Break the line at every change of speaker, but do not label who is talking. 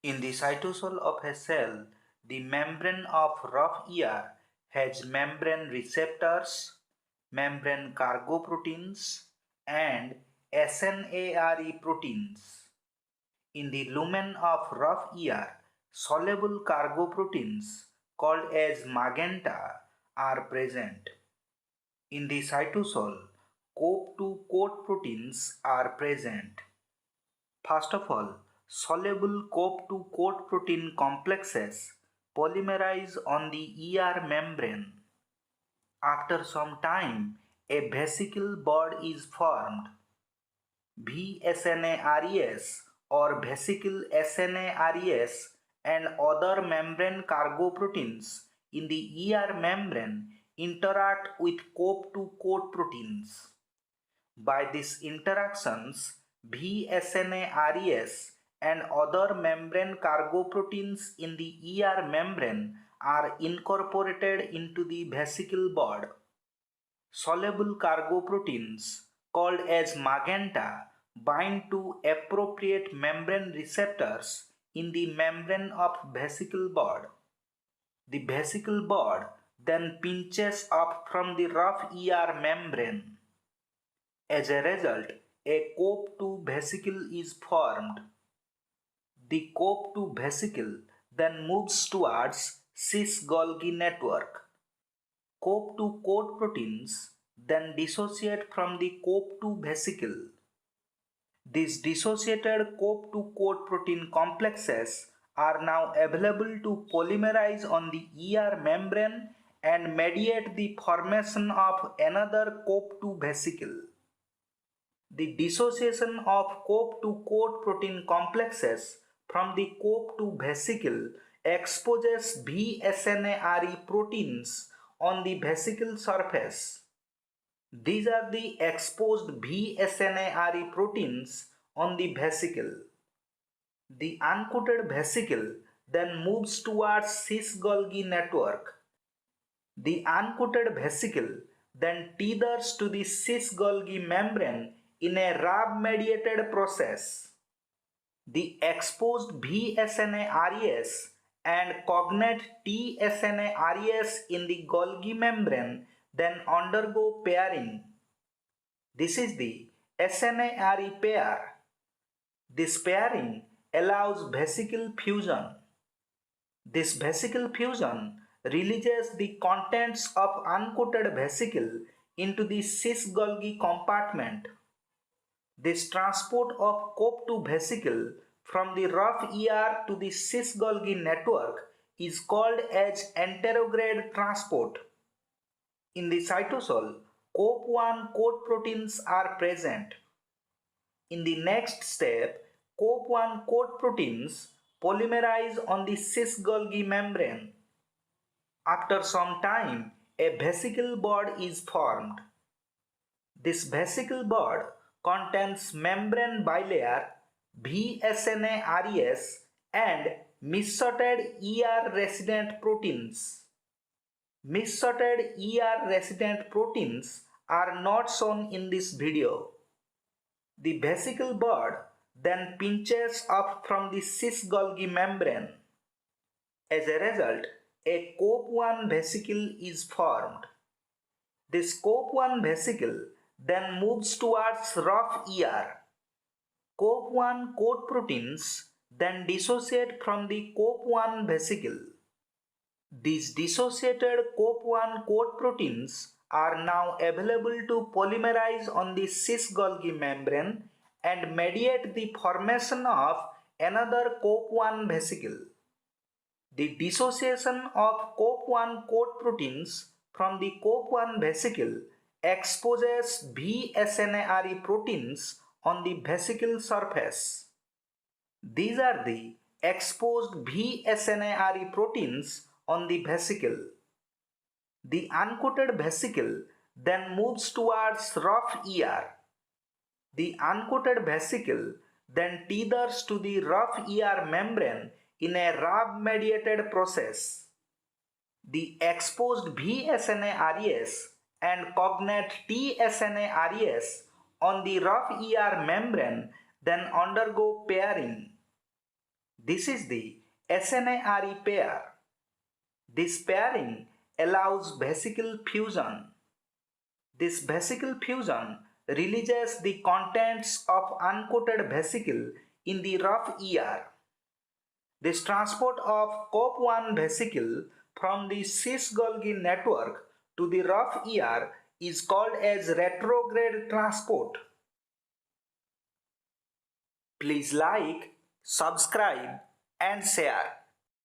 In the cytosol of a cell, the membrane of rough ER has membrane receptors, membrane cargo proteins, and SNARE proteins. In the lumen of rough ER, soluble cargo proteins called as magenta are present. In the cytosol, COP2 coat proteins are present. First of all, soluble COP2 coat protein complexes polymerize on the ER membrane. After some time, a vesicle bud is formed. VSNARES or vesicle SNARES and other membrane cargo proteins in the ER membrane interact with COP2 coat proteins. By these interactions, VSNARES and other membrane cargo proteins in the ER membrane are incorporated into the vesicle bud. Soluble cargo proteins called as magenta bind to appropriate membrane receptors in the membrane of vesicle bud. The vesicle bud then pinches up from the rough ER membrane. As a result, a COP2 vesicle is formed. The COP2 vesicle then moves towards cis-Golgi network. COP2 coat proteins then dissociate from the COP2 vesicle. These dissociated COP2 coat protein complexes are now available to polymerize on the ER membrane and mediate the formation of another COP2 vesicle. The dissociation of COP2 coat protein complexes from the COP2 vesicle exposes VSNARE proteins on the vesicle surface. These are the exposed VSNARE proteins on the vesicle. The uncoated vesicle then moves towards cis-Golgi network. The uncoated vesicle then tethers to the cis-Golgi membrane in a Rab-mediated process. The exposed VSNARES and cognate tsNARES in the Golgi membrane then undergo pairing. This is the SNARE pair. This pairing allows vesicle fusion. This vesicle fusion releases the contents of uncoated vesicle into the cis-Golgi compartment. This transport of COP2 vesicle from the rough ER to the cis-Golgi network is called as anterograde transport. In the cytosol, COP1 coat proteins are present. In the next step, COP1 coat proteins polymerize on the cis-Golgi membrane. After some time, a vesicle bud is formed. This vesicle bud contains membrane bilayer, VSNARES and missorted ER resident proteins. Missorted ER resident proteins are not shown in this video. The vesicle bud then pinches up from the cis-Golgi membrane. As a result, a COP1 vesicle is formed. This COP1 vesicle then moves towards rough ER. COP1 coat proteins then dissociate from the COP1 vesicle. These dissociated COP1 coat proteins are now available to polymerize on the cis-Golgi membrane and mediate the formation of another COP1 vesicle. The dissociation of COP1 coat proteins from the COP1 vesicle exposes VSNARE proteins on the vesicle surface. These are the exposed VSNARE proteins on the vesicle. The uncoated vesicle then moves towards rough ER. The uncoated vesicle then tethers to the rough ER membrane in a Rab-mediated process. The exposed VSNARES and cognate tsNARES on the rough ER membrane then undergo pairing. This is the SNARE pair. This pairing allows vesicle fusion. This vesicle fusion releases the contents of uncoated vesicle in the rough ER. This transport of COP1 vesicle from the cis-Golgi network to the rough ER is called as retrograde transport. Please like, subscribe and share.